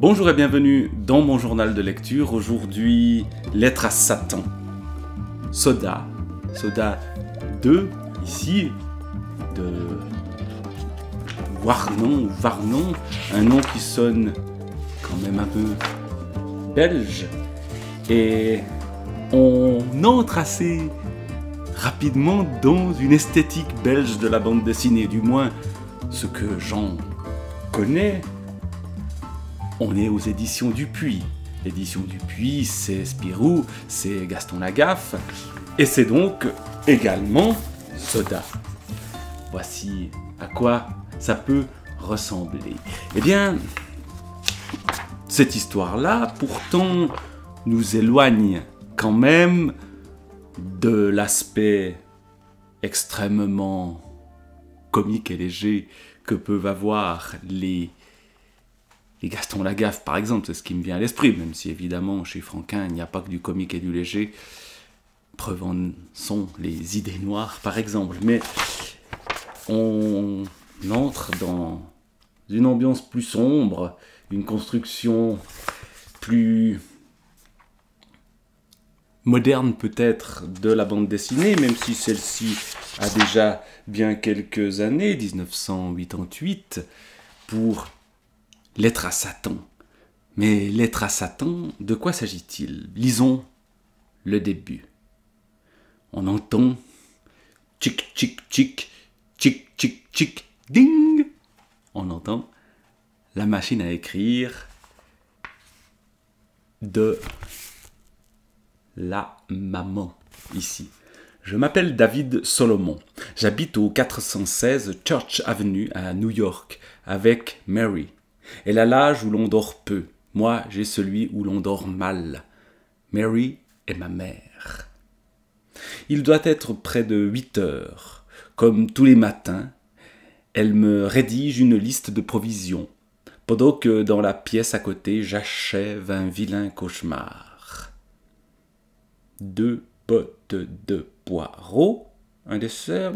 Bonjour et bienvenue dans mon journal de lecture. Aujourd'hui, Lettre à Satan. Soda 2, ici, de Warnon, un nom qui sonne quand même un peu belge. Et on entre assez rapidement dans une esthétique belge de la bande dessinée, du moins ce que j'en connais. On est aux éditions Dupuis. L'édition Dupuis, c'est Spirou, c'est Gaston Lagaffe, et c'est donc également Soda. Voici à quoi ça peut ressembler. Eh bien, cette histoire-là, pourtant, nous éloigne quand même de l'aspect extrêmement comique et léger que peuvent avoir les Gaston Lagaffe, par exemple, c'est ce qui me vient à l'esprit, même si évidemment chez Franquin il n'y a pas que du comique et du léger. Preuve en sont les idées noires, par exemple. Mais on entre dans une ambiance plus sombre, une construction plus moderne peut-être de la bande dessinée, même si celle-ci a déjà bien quelques années, 1988, pour Lettre à Satan. Mais Lettre à Satan, de quoi s'agit-il? Lisons le début. On entend tchic tchic tchic, tchic tchic tchic, ding. On entend la machine à écrire de la maman ici. Je m'appelle David Solomon. J'habite au 416 Church Avenue à New York avec Mary. Elle a l'âge où l'on dort peu. Moi, j'ai celui où l'on dort mal. Mary est ma mère. Il doit être près de 8 heures. Comme tous les matins, elle me rédige une liste de provisions, pendant que dans la pièce à côté, j'achève un vilain cauchemar. 2 potes de poireaux, un dessert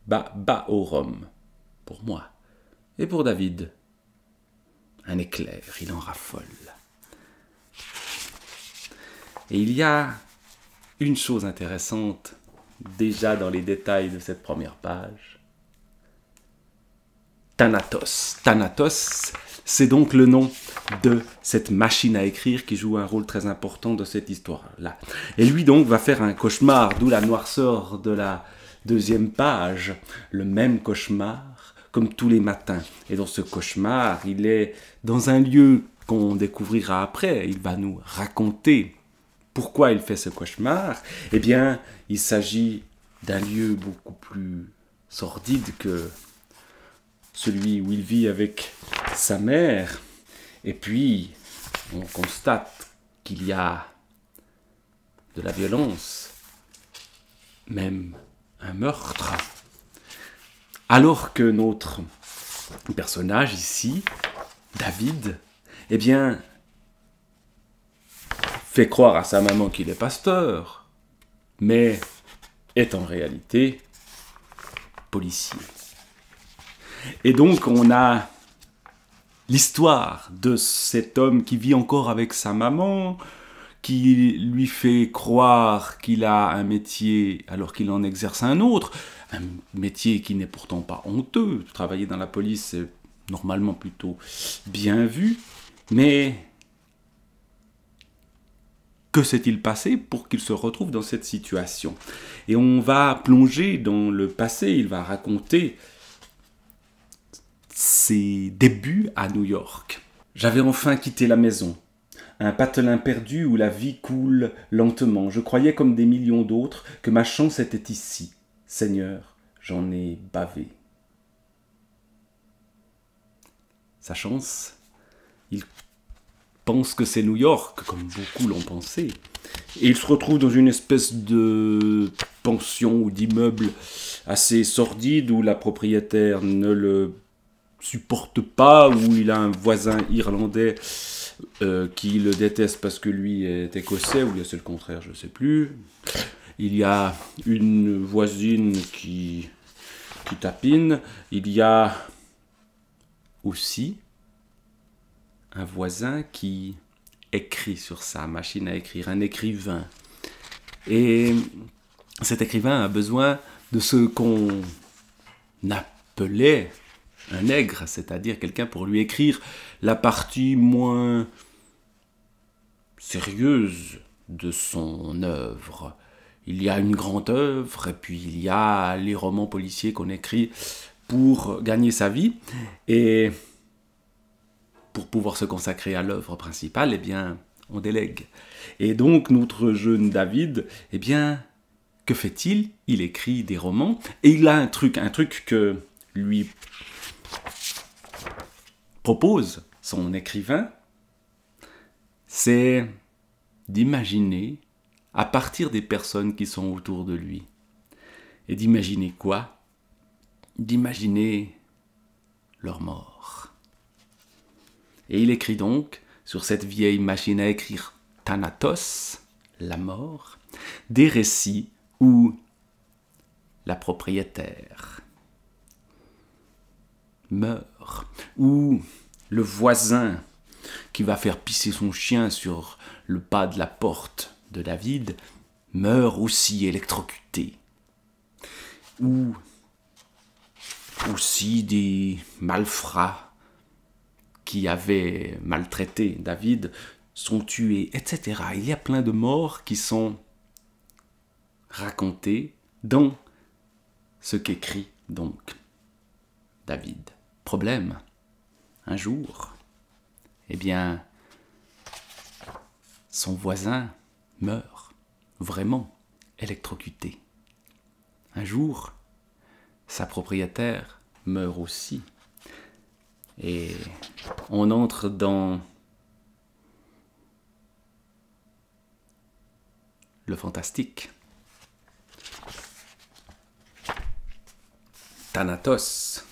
bas au rhum. Pour moi. Et pour David. Un éclair, il en raffole. Et il y a une chose intéressante, déjà dans les détails de cette première page. Thanatos. Thanatos, c'est donc le nom de cette machine à écrire qui joue un rôle très important de cette histoire-là. Et lui donc va faire un cauchemar, d'où la noirceur de la deuxième page. Le même cauchemar, comme tous les matins. Et dans ce cauchemar, il est dans un lieu qu'on découvrira après. Il va nous raconter pourquoi il fait ce cauchemar. Eh bien, il s'agit d'un lieu beaucoup plus sordide que celui où il vit avec sa mère. Et puis, on constate qu'il y a de la violence, même un meurtre. Alors que notre personnage ici, David, eh bien, fait croire à sa maman qu'il est pasteur, mais est en réalité policier. Et donc on a l'histoire de cet homme qui vit encore avec sa maman, qui lui fait croire qu'il a un métier alors qu'il en exerce un autre, un métier qui n'est pourtant pas honteux. Travailler dans la police, c'est normalement plutôt bien vu, mais que s'est-il passé pour qu'il se retrouve dans cette situation? Et on va plonger dans le passé, il va raconter ses débuts à New York. J'avais enfin quitté la maison. Un patelin perdu où la vie coule lentement. Je croyais comme des millions d'autres que ma chance était ici. Seigneur, j'en ai bavé. Sa chance, il pense que c'est New York, comme beaucoup l'ont pensé. Et il se retrouve dans une espèce de pension ou d'immeuble assez sordide où la propriétaire ne le supporte pas, où il a un voisin irlandais qui le déteste parce que lui est écossais, ou bien c'est le contraire, je ne sais plus. Il y a une voisine qui tapine. Il y a aussi un voisin qui écrit sur sa machine à écrire, un écrivain. Et cet écrivain a besoin de ce qu'on appelait un nègre, c'est-à-dire quelqu'un pour lui écrire la partie moins sérieuse de son œuvre. Il y a une grande œuvre, et puis il y a les romans policiers qu'on écrit pour gagner sa vie, et pour pouvoir se consacrer à l'œuvre principale, eh bien, on délègue. Et donc, notre jeune David, eh bien, que fait-il? Il écrit des romans, et il a un truc que lui propose son écrivain, c'est d'imaginer à partir des personnes qui sont autour de lui. Et d'imaginer quoi? D'imaginer leur mort. Et il écrit donc, sur cette vieille machine à écrire Thanatos, la mort, des récits où la propriétaire meurt, où le voisin qui va faire pisser son chien sur le pas de la porte de David meurt aussi électrocuté, ou aussi des malfrats qui avaient maltraité David sont tués, etc. Il y a plein de morts qui sont racontées dans ce qu'écrit donc David. Problème, un jour, eh bien, son voisin meurt, vraiment électrocuté. Un jour, sa propriétaire meurt aussi. Et on entre dans le fantastique. Thanatos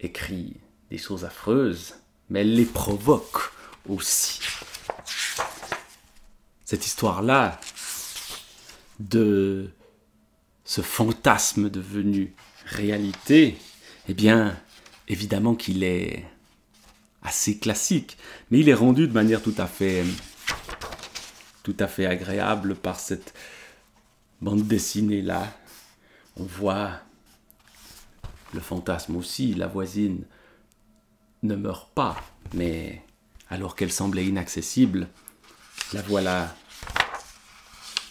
écrit des choses affreuses, mais elle les provoque aussi. Cette histoire-là de ce fantasme devenu réalité, eh bien, évidemment qu'il est assez classique, mais il est rendu de manière tout à fait agréable par cette bande dessinée-là. On voit le fantasme aussi, la voisine ne meurt pas, mais alors qu'elle semblait inaccessible, la voilà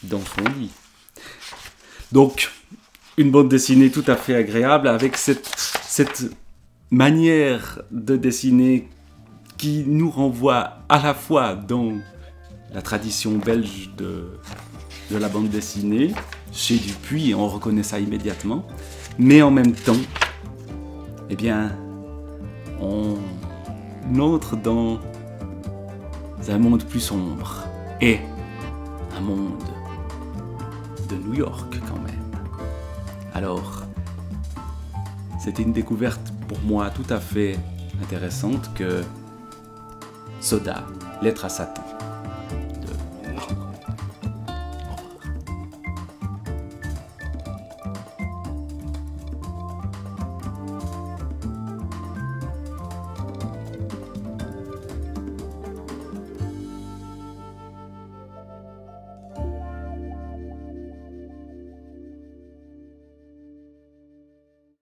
dans son lit. Donc, une bande dessinée tout à fait agréable avec cette manière de dessiner qui nous renvoie à la fois dans la tradition belge de la bande dessinée, chez Dupuis, on reconnaît ça immédiatement, mais en même temps, eh bien, on entre dans un monde plus sombre et un monde de New York quand même. Alors, c'était une découverte pour moi tout à fait intéressante que Soda, Lettre à Satan.